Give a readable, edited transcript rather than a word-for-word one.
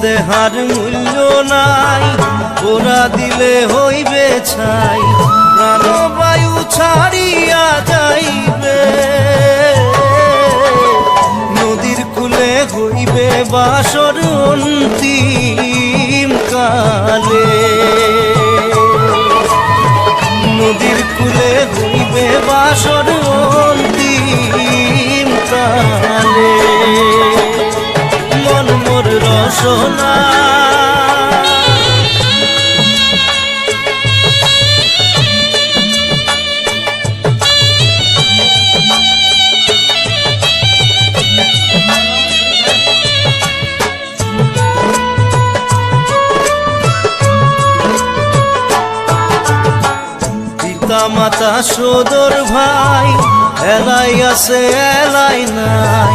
দেহার মূল্য নাই, ওরা দিলে হইবে ছাই, প্রাণবায়ু ছাড়িয়া যাইবে। নদীর কূলে হইবে বাসর অন্তিম কালে, নদীর কূলে হইবে বাসর অন্তিম কালে। মন মোর রসনা মাতা সদর ভাই, এলাই আছে এলাই নাই,